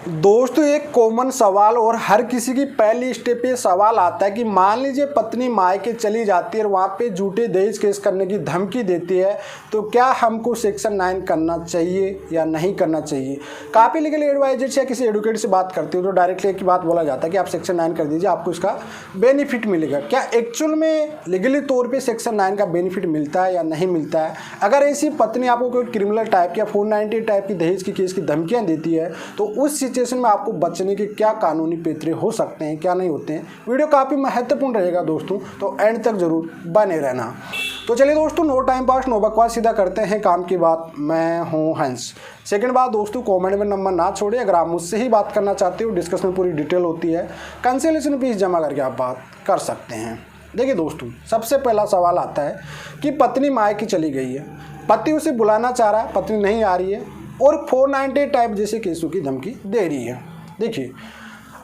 दोस्तों एक कॉमन सवाल और हर किसी की पहली स्टेप पे सवाल आता है कि मान लीजिए पत्नी मायके चली जाती है और वहाँ पे झूठे दहेज केस करने की धमकी देती है, तो क्या हमको सेक्शन 9 करना चाहिए या नहीं करना चाहिए। काफ़ी लीगल एडवाइजर से या किसी एडवोकेट से बात करते हो तो डायरेक्टली एक ही बात बोला जाता है कि आप सेक्शन 9 कर दीजिए, आपको इसका बेनिफिट मिलेगा। क्या एक्चुअल में लीगली तौर पर सेक्शन 9 का बेनिफिट मिलता है या नहीं मिलता है। अगर ऐसी पत्नी आपको कोई क्रिमिनल टाइप या 498 टाइप की दहेज की केस की धमकियाँ देती है तो उस सिचुएशन में आपको बचने के क्या कानूनी पेतरे हो सकते हैं, क्या नहीं होते हैं। वीडियो काफ़ी महत्वपूर्ण रहेगा दोस्तों, तो एंड तक जरूर बने रहना। तो चलिए दोस्तों, नो टाइम पास नो बकवास, सीधा करते हैं काम की बात। मैं हूं हंस। सेकंड बात दोस्तों, कमेंट में नंबर ना छोड़िए। अगर आप मुझसे ही बात करना चाहते हो, डिस्कशन में पूरी डिटेल होती है, कंसल्टेशन फीस जमा करके आप बात कर सकते हैं। देखिए दोस्तों, सबसे पहला सवाल आता है कि पत्नी मायके चली गई है, पति उसे बुलाना चाह रहा है, पत्नी नहीं आ रही है और 498 टाइप जैसे केसों की धमकी दे रही है। देखिए,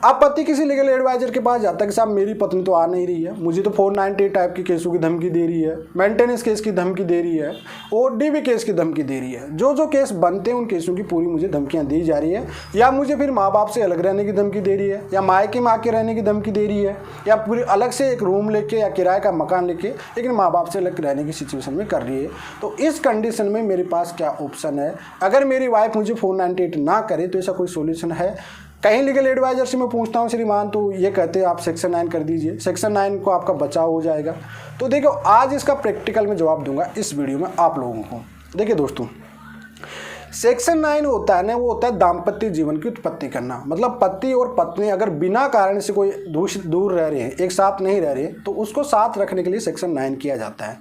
अब पति किसी लीगल एडवाइजर के पास जाता है कि साहब मेरी पत्नी तो आ नहीं रही है, मुझे तो 498 टाइप के केसों की धमकी दे रही है, मेंटेनेंस केस की धमकी दे रही है और डीवी केस की धमकी दे रही है। जो जो केस बनते हैं उन केसों की पूरी मुझे धमकियां दी जा रही है, या मुझे फिर माँ बाप से अलग रहने की धमकी दे रही है, या मायके में आके रहने की धमकी दे रही है, या पूरी अलग से एक रूम लेके या किराए का मकान लेके लेकिन माँ बाप से अलग रहने की सिचुएशन में कर रही है। तो इस कंडीशन में मेरे पास क्या ऑप्शन है। अगर मेरी वाइफ मुझे 498 ना करे तो ऐसा कोई सोल्यूशन है। कहीं लीगल एडवाइजर से मैं पूछता हूँ श्रीमान, तो ये कहते हैं आप सेक्शन 9 कर दीजिए, सेक्शन 9 को आपका बचाव हो जाएगा। तो देखो, आज इसका प्रैक्टिकल में जवाब दूंगा इस वीडियो में आप लोगों को। देखिए दोस्तों, सेक्शन 9 होता है ना, वो होता है दाम्पत्य जीवन की उत्पत्ति करना। मतलब पति और पत्नी अगर बिना कारण से कोई दूर रह रहे हैं, एक साथ नहीं रह रहे, तो उसको साथ रखने के लिए सेक्शन 9 किया जाता है।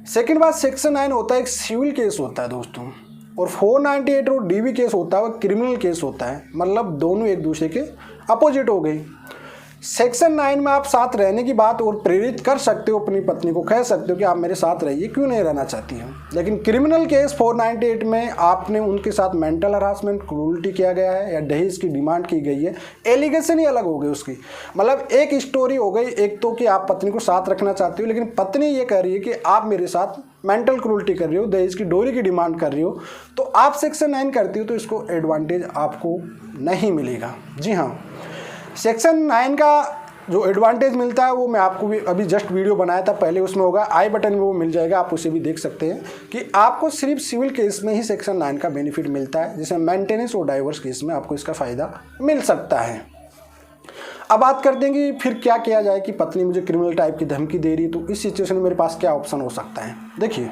सेकेंड बात, सेक्शन 9 होता है एक सिविल केस होता है दोस्तों, और 498 और डीवी केस होता है वो क्रिमिनल केस होता है। मतलब दोनों एक दूसरे के अपोजिट हो गई। सेक्शन 9 में आप साथ रहने की बात और प्रेरित कर सकते हो, अपनी पत्नी को कह सकते हो कि आप मेरे साथ रहिए, क्यों नहीं रहना चाहती हो। लेकिन क्रिमिनल केस 498 में आपने उनके साथ मेंटल हरासमेंट, क्रूरल्टी किया गया है या दहेज की डिमांड की गई है, एलिगेशन ही अलग हो गई उसकी। मतलब एक स्टोरी हो गई, एक तो कि आप पत्नी को साथ रखना चाहते हो, लेकिन पत्नी ये कह रही है कि आप मेरे साथ मेंटल क्रूरल्टी कर रही हो, दहेज की डोरी की डिमांड कर रही हो, तो आप सेक्शन 9 करती हो तो इसको एडवांटेज आपको नहीं मिलेगा। जी हाँ, सेक्शन 9 का जो एडवांटेज मिलता है वो मैं आपको भी अभी जस्ट वीडियो बनाया था पहले, उसमें होगा, आई बटन में वो मिल जाएगा, आप उसे भी देख सकते हैं कि आपको सिर्फ सिविल केस में ही सेक्शन 9 का बेनिफिट मिलता है, जिसमें मेंटेनेंस और डाइवोर्स केस में आपको इसका फ़ायदा मिल सकता है। अब बात करते हैं कि फिर क्या किया जाए कि पत्नी मुझे क्रिमिनल टाइप की धमकी दे रही है, तो इस सिचुएशन में मेरे पास क्या ऑप्शन हो सकता है। देखिए,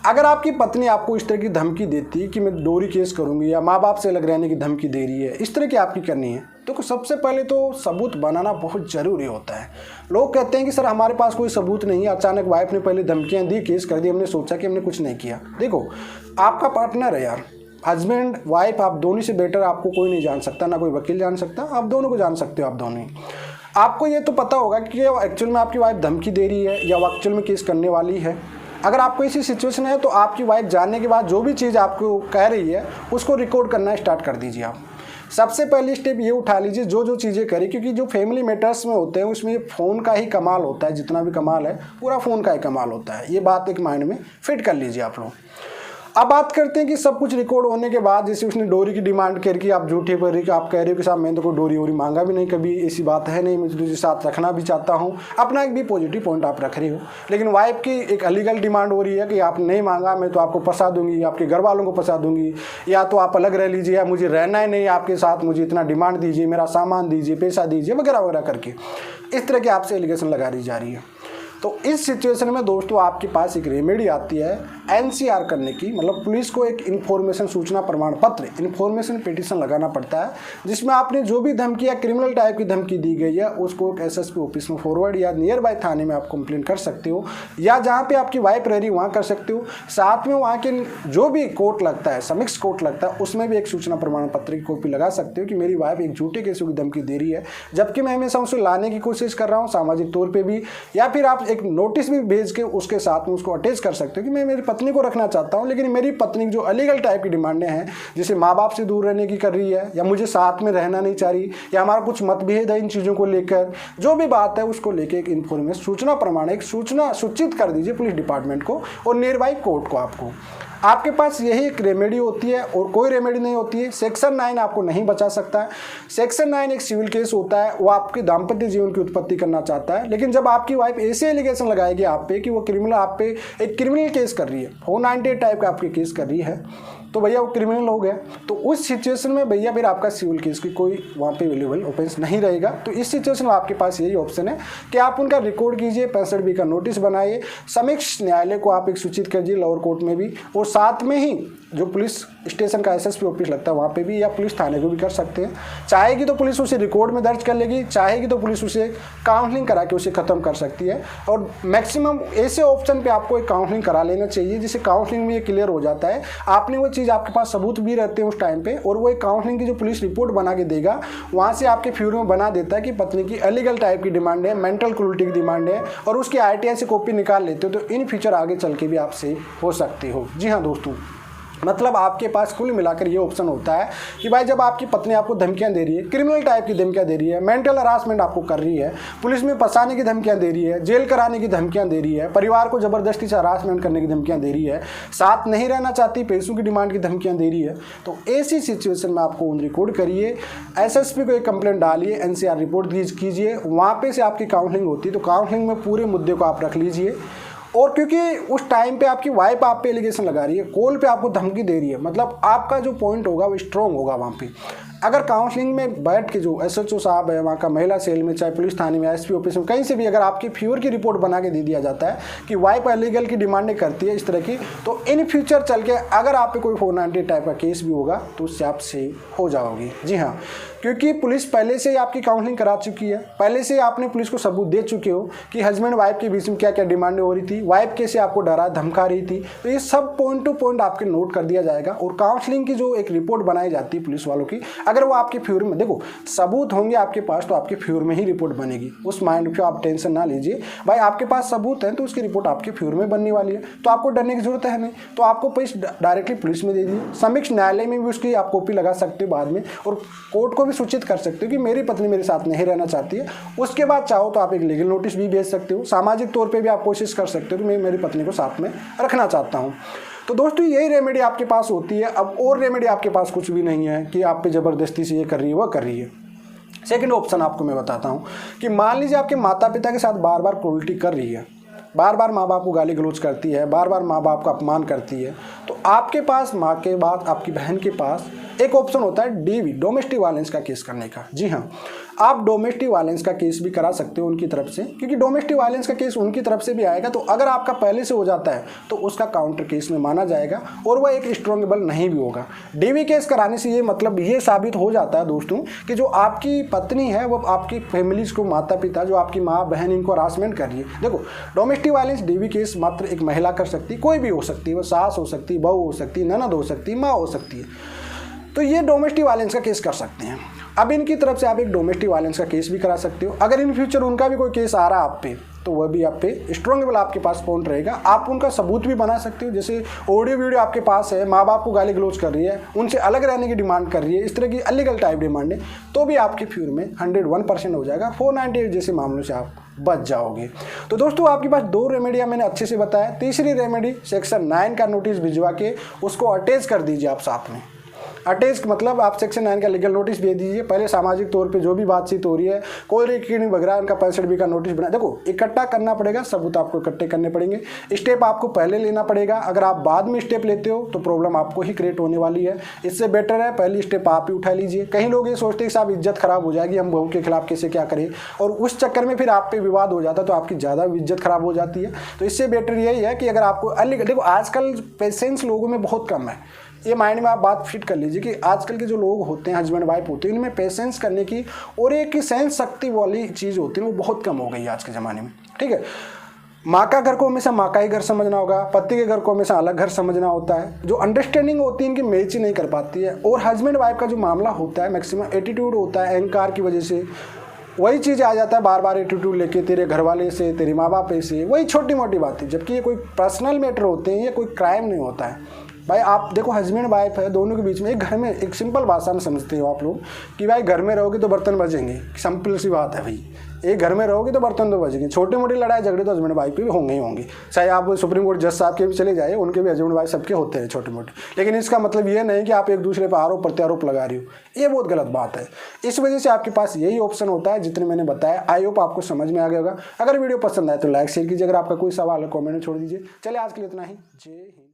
अगर आपकी पत्नी आपको इस तरह की धमकी देती है कि मैं डोरी केस करूंगी या माँ बाप से अलग रहने की धमकी दे रही है, इस तरह की आपकी करनी है, तो सबसे पहले तो सबूत बनाना बहुत ज़रूरी होता है। लोग कहते हैं कि सर हमारे पास कोई सबूत नहीं है, अचानक वाइफ ने पहले धमकियाँ दी, केस कर दी, हमने सोचा कि हमने कुछ नहीं किया। देखो, आपका पार्टनर है यार, हस्बैंड वाइफ, आप दोनों से बेटर आपको कोई नहीं जान सकता, ना कोई वकील जान सकता, आप दोनों को जान सकते हो। आप दोनों ही, आपको ये तो पता होगा कि एक्चुअल में आपकी वाइफ धमकी दे रही है या वो एक्चुअल में केस करने वाली है। अगर आपको ऐसी सिचुएशन है तो आपकी वाइफ जानने के बाद जो भी चीज़ आपको कह रही है उसको रिकॉर्ड करना स्टार्ट कर दीजिए। आप सबसे पहली स्टेप ये उठा लीजिए जो जो चीज़ें करी, क्योंकि जो फैमिली मैटर्स में होते हैं उसमें फ़ोन का ही कमाल होता है, जितना भी कमाल है पूरा फ़ोन का ही कमाल होता है। ये बात एक माइंड में फिट कर लीजिए आप लोग। अब बात करते हैं कि सब कुछ रिकॉर्ड होने के बाद, जैसे उसने डोरी की डिमांड करके आप झूठे पर रही, आप कह रहे हो कि साहब मैंने तो कोई डोरी वोरी मांगा भी नहीं, कभी ऐसी बात है नहीं, मैं तुझे साथ रखना भी चाहता हूँ, अपना एक भी पॉजिटिव पॉइंट आप रख रहे हो। लेकिन वाइफ की एक अलीगल डिमांड हो रही है कि आप नहीं मांगा, मैं तो आपको फंसा दूंगी, आपके घर वालों को फंसा दूंगी, या तो आप अलग रह लीजिए, या मुझे रहना ही नहीं आपके साथ, मुझे इतना डिमांड दीजिए, मेरा सामान दीजिए, पैसा दीजिए, वगैरह वगैरह करके इस तरह की आपसे एलिगेशन लगा दी जा रही है। तो इस सिचुएशन में दोस्तों आपके पास एक रेमेडी आती है एनसीआर करने की। मतलब पुलिस को एक इन्फॉर्मेशन सूचना प्रमाण पत्र, इन्फॉर्मेशन पिटीशन लगाना पड़ता है, जिसमें आपने जो भी धमकी या क्रिमिनल टाइप की धमकी दी गई है उसको एक एसएसपी ऑफिस में फॉरवर्ड या नियर बाय थाने में आप कंप्लेंट कर सकते हो, या जहाँ पे आपकी वाइफ रह रही वहाँ कर सकते हो। साथ में वहाँ के जो भी कोर्ट लगता है, समिक्स कोर्ट लगता है, उसमें भी एक सूचना प्रमाण पत्र की कॉपी लगा सकते हो कि मेरी वाइफ एक झूठे केसों की धमकी दे रही है, जबकि मैं हमेशा उसे लाने की कोशिश कर रहा हूँ सामाजिक तौर पर भी। या फिर आप एक नोटिस भी भेज के उसके साथ में उसको अटैच कर सकते हो कि मैं मेरी पत्नी को रखना चाहता हूं, लेकिन मेरी पत्नी जो अलीगल टाइप की डिमांडें हैं, जैसे माँ बाप से दूर रहने की कर रही है, या मुझे साथ में रहना नहीं चाह रही, या हमारा कुछ मतभेद है इन चीज़ों को लेकर, जो भी बात है उसको लेकर एक इन्फॉर्मेशन सूचना प्रमाण एक सूचना सूचित कर दीजिए पुलिस डिपार्टमेंट को और नियर बाई कोर्ट को। आपको आपके पास यही एक रेमेडी होती है और कोई रेमेडी नहीं होती है। सेक्शन 9 आपको नहीं बचा सकता है। सेक्शन 9 एक सिविल केस होता है, वो आपके दाम्पत्य जीवन की उत्पत्ति करना चाहता है, लेकिन जब आपकी वाइफ ऐसे एलिगेशन लगाएगी आप पे कि वो क्रिमिनल आप पे एक क्रिमिनल केस कर रही है, 498 टाइप का आपके केस कर रही है, तो भैया वो क्रिमिनल हो गया। तो उस सिचुएशन में भैया फिर आपका सिविल केस की कोई वहाँ पे अवेलेबल ऑफेंस नहीं रहेगा। तो इस सिचुएशन में आपके पास यही ऑप्शन है कि आप उनका रिकॉर्ड कीजिए, 65B का नोटिस बनाइए, समक्ष न्यायालय को आप एक सूचित कीजिए लोअर कोर्ट में भी, और साथ में ही जो पुलिस स्टेशन का SSP ऑफिस लगता है वहाँ पे भी, या पुलिस थाने को भी कर सकते हैं। चाहेगी तो पुलिस उसे रिकॉर्ड में दर्ज कर लेगी, चाहेगी तो पुलिस उसे काउंसलिंग करा के उसे ख़त्म कर सकती है। और मैक्सिमम ऐसे ऑप्शन पे आपको एक काउंसलिंग करा लेना चाहिए जिससे काउंसलिंग में ये क्लियर हो जाता है, आपने वो चीज़, आपके पास सबूत भी रहते हैं उस टाइम पे, और वो एक काउंसलिंग की जो पुलिस रिपोर्ट बना के देगा वहाँ से आपके फेवर में बना देता है कि पत्नी की इलीगल टाइप की डिमांड है, मेंटल क्रूरटी की डिमांड है, और उसकी RTI से कॉपी निकाल लेते हो, तो इन फ्यूचर आगे चल के भी आप सेफ हो सकते हो। जी हाँ दोस्तों, मतलब आपके पास कुल मिलाकर ये ऑप्शन होता है कि भाई जब आपकी पत्नी आपको धमकियां दे रही है, क्रिमिनल टाइप की धमकियां दे रही है, मेंटल हरासमेंट आपको कर रही है, पुलिस में फंसाने की धमकियां दे रही है, जेल कराने की धमकियां दे रही है, परिवार को ज़बरदस्ती से हरासमेंट करने की धमकियां दे रही है, साथ नहीं रहना चाहती, पैसों की डिमांड की धमकियां दे रही है, तो ऐसी सिचुएशन में आपको ऑन रिकॉर्ड करिए, SSP को एक कंप्लेंट डालिए, NCR रिपोर्ट कीजिए, वहाँ पर से आपकी काउंसलिंग होती है, तो काउंसलिंग में पूरे मुद्दे को आप रख लीजिए। और क्योंकि उस टाइम पे आपकी वाइफ आप पे एलिगेशन लगा रही है, कॉल पे आपको धमकी दे रही है, मतलब आपका जो पॉइंट होगा वो स्ट्रॉन्ग होगा वहाँ पे। अगर काउंसलिंग में बैठ के जो SHO साहब है वहाँ का महिला सेल में, चाहे पुलिस थाने में, SP ऑफिस में, कहीं से भी अगर आपकी फेवर की रिपोर्ट बना के दे दिया जाता है कि वाइफ इलीगल की डिमांडें करती है इस तरह की, तो इन फ्यूचर चल के अगर आप पे कोई 498 टाइप का केस भी होगा तो उससे आप सेफ हो जाओगे। जी हाँ, क्योंकि पुलिस पहले से ही आपकी काउंसलिंग करा चुकी है, पहले से आपने पुलिस को सबूत दे चुके हो कि हस्बैंड वाइफ के बीच में क्या क्या डिमांडें हो रही थी, वाइफ कैसे आपको डरा धमका रही थी, तो ये सब पॉइंट टू पॉइंट आपके नोट कर दिया जाएगा। और काउंसलिंग की जो एक रिपोर्ट बनाई जाती है पुलिस वालों की, अगर वो आपके फेवर में, देखो सबूत होंगे आपके पास तो आपके फेवर में ही रिपोर्ट बनेगी, उस माइंड पे आप टेंशन ना लीजिए। भाई आपके पास सबूत है तो उसकी रिपोर्ट आपके फेवर में बनने वाली है, तो आपको डरने की जरूरत है नहीं। तो आपको पैसे डायरेक्टली पुलिस में दे दिए, समक्ष न्यायालय में भी उसकी आप कॉपी लगा सकते हो बाद में, और कोर्ट को भी सूचित कर सकते हो कि मेरी पत्नी मेरे साथ नहीं रहना चाहती है। उसके बाद चाहो तो आप एक लीगल नोटिस भी भेज सकते हो, सामाजिक तौर पे भी आप कोशिश कर सकते हो कि मैं मेरी पत्नी को साथ में रखना चाहता हूँ। तो दोस्तों यही रेमेडी आपके पास होती है। अब और रेमेडी आपके पास कुछ भी नहीं है कि आप पे ज़बरदस्ती से ये कर रही है वह कर रही है। सेकंड ऑप्शन आपको मैं बताता हूँ कि मान लीजिए आपके माता पिता के साथ बार बार क्रूरटी कर रही है, बार बार माँ बाप को गाली गलौज करती है, बार बार माँ बाप का अपमान करती है, तो आपके पास माँ के बाद आपकी बहन के पास एक ऑप्शन होता है DV, डोमेस्टिक वायलेंस का केस करने का। जी हाँ, आप डोमेस्टिक वायलेंस का केस भी करा सकते हो उनकी तरफ से, क्योंकि डोमेस्टिक वायलेंस का केस उनकी तरफ से भी आएगा, तो अगर आपका पहले से हो जाता है तो उसका काउंटर केस में माना जाएगा और वह एक स्ट्रॉन्गेबल नहीं भी होगा। DV केस कराने से ये मतलब ये साबित हो जाता है दोस्तों कि जो आपकी पत्नी है वो आपकी फैमिलीज को, माता पिता, जो आपकी माँ बहन, इनको हरासमेंट कर रही है। देखो डोमेस्टिक वायलेंस DV केस मात्र एक महिला कर सकती है, कोई भी हो सकती है, वो सास हो सकती है, बहू हो सकती है, ननद हो सकती है, माँ हो सकती है, तो ये डोमेस्टिक वायलेंस का केस कर सकते हैं। अब इनकी तरफ से आप एक डोमेस्टिक वायलेंस का केस भी करा सकते हो। अगर इन फ्यूचर उनका भी कोई केस आ रहा है आप पे, तो वह भी आप पे स्ट्रॉन्गेबल आपके पास पॉइंट रहेगा, आप उनका सबूत भी बना सकते हो। जैसे ऑडियो वीडियो आपके पास है, माँ बाप को गाली गलौज कर रही है, उनसे अलग रहने की डिमांड कर रही है, इस तरह की अलीगल टाइप डिमांड है, तो भी आपके फेवर में 101% हो जाएगा। 498 जैसे मामलों से आप बच जाओगे। तो दोस्तों आपके पास 2 रेमेडियाँ मैंने अच्छे से बताया। तीसरी रेमेडी, सेक्शन 9 का नोटिस भिजवा के उसको अटैच कर दीजिए आप साथ में। अटैच मतलब आप सेक्शन 9 का लीगल नोटिस भेज दीजिए। पहले सामाजिक तौर पे जो भी बातचीत हो रही है, कोई रिकॉर्डिंग वगैरह, उनका 65B का नोटिस बना। देखो इकट्ठा करना पड़ेगा, सबूत आपको इकट्ठे करने पड़ेंगे, स्टेप आपको पहले लेना पड़ेगा। अगर आप बाद में स्टेप लेते हो तो प्रॉब्लम आपको ही क्रिएट होने वाली है। इससे बेटर है पहली स्टेप आप ही उठा लीजिए। कई लोग ये सोचते हैं कि साहब इज्जत खराब हो जाएगी, हम बहू के खिलाफ कैसे क्या करें, और उस चक्कर में फिर आप पे विवाद हो जाता है, तो आपकी ज़्यादा इज्जत खराब हो जाती है। तो इससे बेटर यही है कि अगर आपको देखो आजकल पेशेंस लोगों में बहुत कम है, ये माइंड में आप बात फिट कर लीजिए कि आजकल के जो लोग होते हैं, हस्बैंड वाइफ होते हैं, इनमें पेशेंस करने की और एक सेंस शक्ति वाली चीज़ होती है, वो बहुत कम हो गई है आज के ज़माने में। ठीक है, माँ का घर को हमेशा माँ का ही घर समझना होगा, पति के घर को हमेशा अलग घर समझना होता है। जो अंडरस्टैंडिंग होती है इनकी मैच ही नहीं कर पाती है। और हस्बैंड वाइफ का जो मामला होता है, मैक्सिमम एटीट्यूड होता है, अहंकार की वजह से वही चीज़ आ जाता है, बार बार एटीट्यूड लेके तेरे घर वाले से, तेरे माँ बाप से, वही छोटी मोटी बातें, जबकि ये कोई पर्सनल मैटर होते हैं, ये कोई क्राइम नहीं होता है। भाई आप देखो हस्बैंड वाइफ है, दोनों के बीच में एक घर में एक सिंपल भाषा में समझते हो आप लोग कि भाई घर में रहोगे तो बर्तन बजेंगे, सिंपल सी बात है भाई। एक घर में रहोगे तो बर्तन तो बजेंगे। छोटे मोटे लड़ाई झगड़े तो हस्बैंड वाइफ के भी होंगे ही होंगे, चाहे आप सुप्रीम कोर्ट जज साहब के भी चले जाए, उनके भी हस्बैंड वाइफ सबके होते हैं छोटे मोटे। लेकिन इसका मतलब ये नहीं कि आप एक दूसरे पर आरोप प्रत्यारोप लगा रही हो, ये बहुत गलत बात है। इस वजह से आपके पास यही ऑप्शन होता है जितने मैंने बताया। आई होप आपको समझ में आ गया होगा। अगर वीडियो पसंद आए तो लाइक शेयर कीजिए। अगर आपका कोई सवाल है कॉमेंट में छोड़ दीजिए। चलिए आज के लिए इतना ही। जय हिंद।